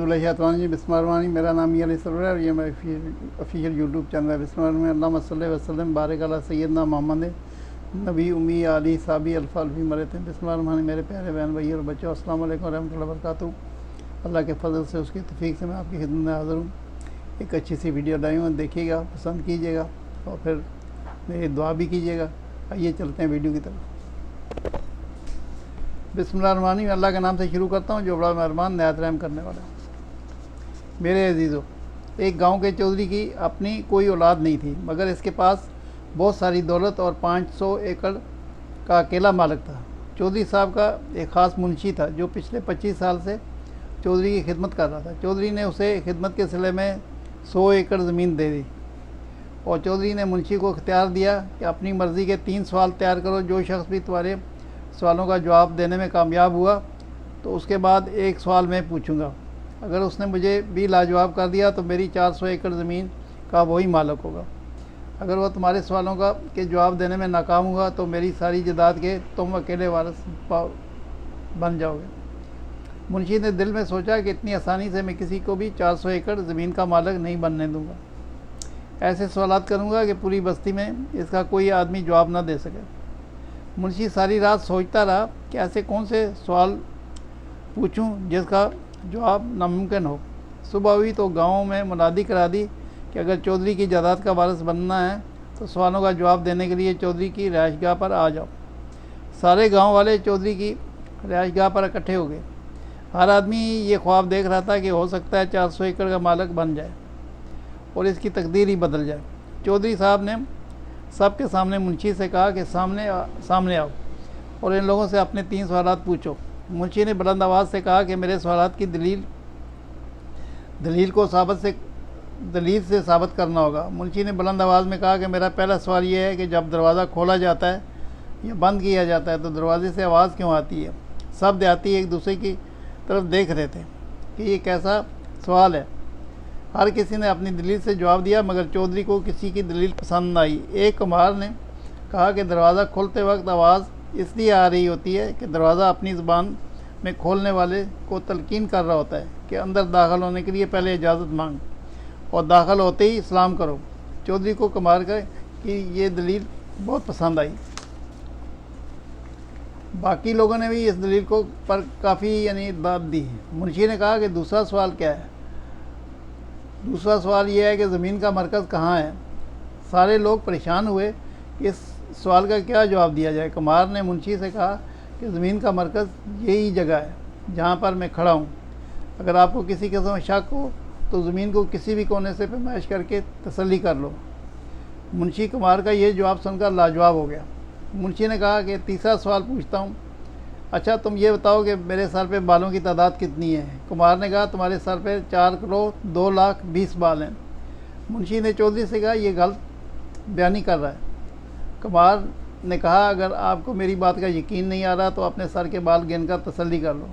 मिनशैतानिर्रजीम बिस्मिल्लाहिर्रहमानिर्रहीम। मेरा नाम ये अली सरवर है और ये मेरा ऑफिशियल यूट्यूब चैनल है। बिस्मिल्लाह अल्लाहुम्मा सल्लि व सल्लिम बारिक अला सय्यदना मोहम्मद नबी उम्मी आली साबी अल्फ़ी मरे थे। बिस्मिल्लाह। मेरे प्यारे बहन भाई और बच्चों, अस्सलाम वालेकुम रहमतुल्लाहि व बरकातहू। अल्लाह के फजल से, उसकी तौफीक से मैं आपकी खिदमत में हाज़िर हूँ। एक अच्छी सी वीडियो लाई हूँ, देखिएगा, पसंद कीजिएगा और फिर मेरी दुआ भी कीजिएगा। आइए चलते हैं वीडियो की तरफ। बिस्मिल्लाहिर्रहमानिर्रहीम। अल्लाह के नाम से शुरू करता हूँ जो बड़ा मेहरबान नहायत रहम करने वाला है। मेरे अजीज़ों, एक गांव के चौधरी की अपनी कोई औलाद नहीं थी, मगर इसके पास बहुत सारी दौलत और 500 एकड़ का अकेला मालिक था। चौधरी साहब का एक ख़ास मुंशी था जो पिछले 25 साल से चौधरी की खिदमत कर रहा था। चौधरी ने उसे खिदमत के सिले में 100 एकड़ ज़मीन दे दी और चौधरी ने मुंशी को इख्तियार दिया कि अपनी मर्ज़ी के 3 सवाल तैयार करो। जो शख्स भी तुम्हारे सवालों का जवाब देने में कामयाब हुआ तो उसके बाद एक सवाल मैं पूछूंगा। अगर उसने मुझे भी लाजवाब कर दिया तो मेरी 400 एकड़ ज़मीन का वही मालिक होगा। अगर वह तुम्हारे सवालों का के जवाब देने में नाकाम हुआ तो मेरी सारी जायदाद के तुम अकेले वारिस बन जाओगे। मुंशी ने दिल में सोचा कि इतनी आसानी से मैं किसी को भी 400 एकड़ ज़मीन का मालिक नहीं बनने दूंगा। ऐसे सवालात करूंगा कि पूरी बस्ती में इसका कोई आदमी जवाब ना दे सके। मुंशी सारी रात सोचता रहा कि ऐसे कौन से सवाल पूछूं जिसका जवाब नामुमकिन हो। सुबह हुई तो गाँव में मुनादी करा दी कि अगर चौधरी की जायदाद का वारिस बनना है तो सवालों का जवाब देने के लिए चौधरी की रिहाइशगाह पर आ जाओ। सारे गांव वाले चौधरी की रिहाइशगाह पर इकट्ठे हो गए। हर आदमी ये ख्वाब देख रहा था कि हो सकता है 400 एकड़ का मालिक बन जाए और इसकी तकदीर ही बदल जाए। चौधरी साहब ने सबके सामने मुंशी से कहा कि सामने आओ और इन लोगों से अपने 3 सवालात पूछो। मुंशी ने बुलंद आवाज़ से कहा कि मेरे सवालात की दलील से साबित करना होगा। मुंशी ने बुलंद आवाज़ में कहा कि मेरा पहला सवाल यह है कि जब दरवाज़ा खोला जाता है या बंद किया जाता है तो दरवाजे से आवाज़ क्यों आती है। सब देहाती एक दूसरे की तरफ देख रहे थे कि ये कैसा सवाल है। हर किसी ने अपनी दलील से जवाब दिया मगर चौधरी को किसी की दलील पसंद न आई। एक कुम्हार ने कहा कि दरवाज़ा खोलते वक्त आवाज़ इसलिए आ रही होती है कि दरवाज़ा अपनी ज़ुबान में खोलने वाले को तलकीन कर रहा होता है कि अंदर दाखिल होने के लिए पहले इजाज़त मांग और दाखिल होते ही सलाम करो। चौधरी को कुम्हार की ये दलील बहुत पसंद आई। बाकी लोगों ने भी इस दलील को पर काफ़ी दाद दी। मुंशी ने कहा कि दूसरा सवाल क्या है। दूसरा सवाल यह है कि ज़मीन का मरकज़ कहाँ है। सारे लोग परेशान हुए कि इस सवाल का क्या जवाब दिया जाए। कुम्हार ने मुंशी से कहा कि ज़मीन का मरकज़ यही जगह है जहाँ पर मैं खड़ा हूँ। अगर आपको किसी किस्म का शक हो तो ज़मीन को किसी भी कोने से पैमाइश करके तसल्ली कर लो। मुंशी कुम्हार का ये जवाब सुनकर लाजवाब हो गया। मुंशी ने कहा कि तीसरा सवाल पूछता हूँ। अच्छा, तुम ये बताओ कि मेरे सर पे बालों की तादाद कितनी है। कुम्हार ने कहा तुम्हारे सर पे 4 करोड़ 2 लाख 20 बाल हैं। मुंशी ने चौधरी से कहा यह गलत बयानी कर रहा है। कुम्हार ने कहा अगर आपको मेरी बात का यकीन नहीं आ रहा तो अपने सर के बाल गिनकर तसल्ली कर लो।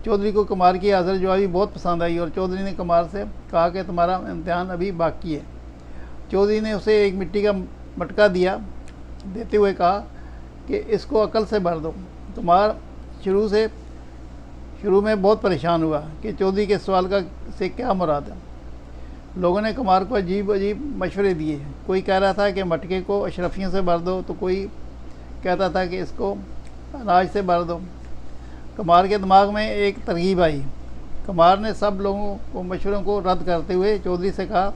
चौधरी को कुम्हार की हाजिर जवाबी बहुत पसंद आई और चौधरी ने कुम्हार से कहा कि तुम्हारा इम्तिहान अभी बाकी है। चौधरी ने उसे एक मिट्टी का मटका देते हुए कहा कि इसको अकल से भर दो। कुम्हार शुरू में बहुत परेशान हुआ कि चौधरी के सवाल से क्या मुराद है। लोगों ने कुम्हार को अजीब मशवरे दिए। कोई कह रहा था कि मटके को अशरफियों से भर दो तो कोई कहता था कि इसको अनाज से भर दो। कुम्हार के दिमाग में एक तरकीब आई। कुम्हार ने सब लोगों को मशवरों को रद्द करते हुए चौधरी से कहा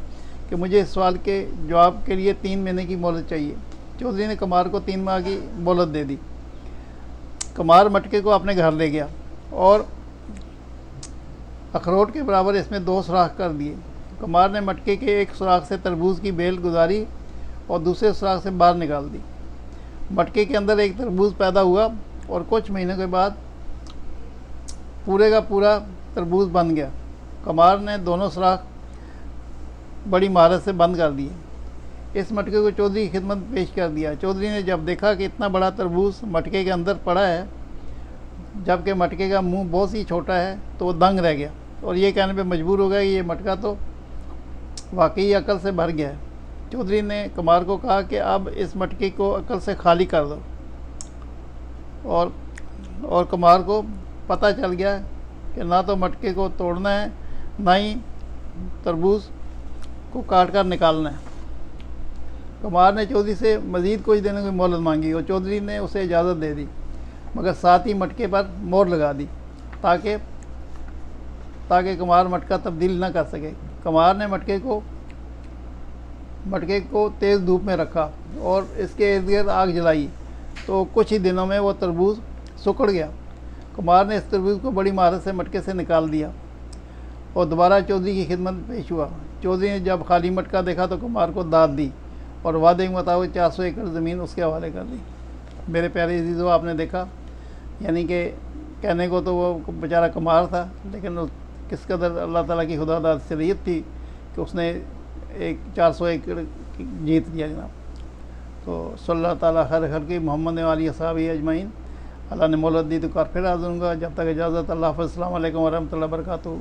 कि मुझे इस सवाल के जवाब के लिए 3 महीने की मोहलत चाहिए। चौधरी ने कुम्हार को 3 माह की मोहलत दे दी। कुम्हार मटके को अपने घर ले गया और अखरोट के बराबर इसमें 2 सुराख कर दिए। कुम्हार ने मटके के एक सुराख से तरबूज की बेल गुजारी और दूसरे सुराख से बाहर निकाल दी। मटके के अंदर एक तरबूज पैदा हुआ और कुछ महीनों के बाद पूरे का पूरा तरबूज बन गया। कुम्हार ने दोनों सुराख बड़ी महारत से बंद कर दिए। इस मटके को चौधरी की खिदमत में पेश कर दिया। चौधरी ने जब देखा कि इतना बड़ा तरबूज मटके के अंदर पड़ा है जबकि मटके का मुंह बहुत ही छोटा है तो वो दंग रह गया और ये कहने पे मजबूर हो गया कि ये मटका तो वाकई अकल से भर गया है। चौधरी ने कुम्हार को कहा कि अब इस मटके को अकल से खाली कर दो और कुम्हार को पता चल गया कि ना तो मटके को तोड़ना है ना ही तरबूज को काट कर निकालना है। कुमार ने चौधरी से मज़ीद कुछ दिनों की मोहलत मांगी और चौधरी ने उसे इजाज़त दे दी, मगर साथ ही मटके पर मोहर लगा दी ताकि कुमार मटका तब्दील न कर सके। कुमार ने मटके को तेज़ धूप में रखा और इसके इर्द गिर्द आग जलाई, तो कुछ ही दिनों में वो तरबूज सुकड़ गया। कुमार ने इस तरबूज को बड़ी महारत से मटके से निकाल दिया और दोबारा चौधरी की खिदमत में पेश हुआ। चौधरी ने जब खाली मटका देखा तो कुमार को दाद दी और वादे के मुताबिक 400 एकड़ ज़मीन उसके हवाले कर दी। मेरे प्यारे अजीज़ों, आपने देखा, यानी कि कहने को तो वो बेचारा कुमार था, लेकिन किस कदर अल्लाह ताला की खुदादाद सलीयत थी कि उसने 400 एकड़ जीत लिया जनाब। तो सल्लल्लाहु ताला खैर खल्क़ी मोहम्मद वाली असहाबी अजमईन। अल्लाह ने मोहलत दी तो कार फिर हाज़िर होऊंगा। जब तक इजाज़त, अल्लाह हाफ़िज़, अस्सलामु अलैकुम वरहमतुल्लाहि वबरकातुहू।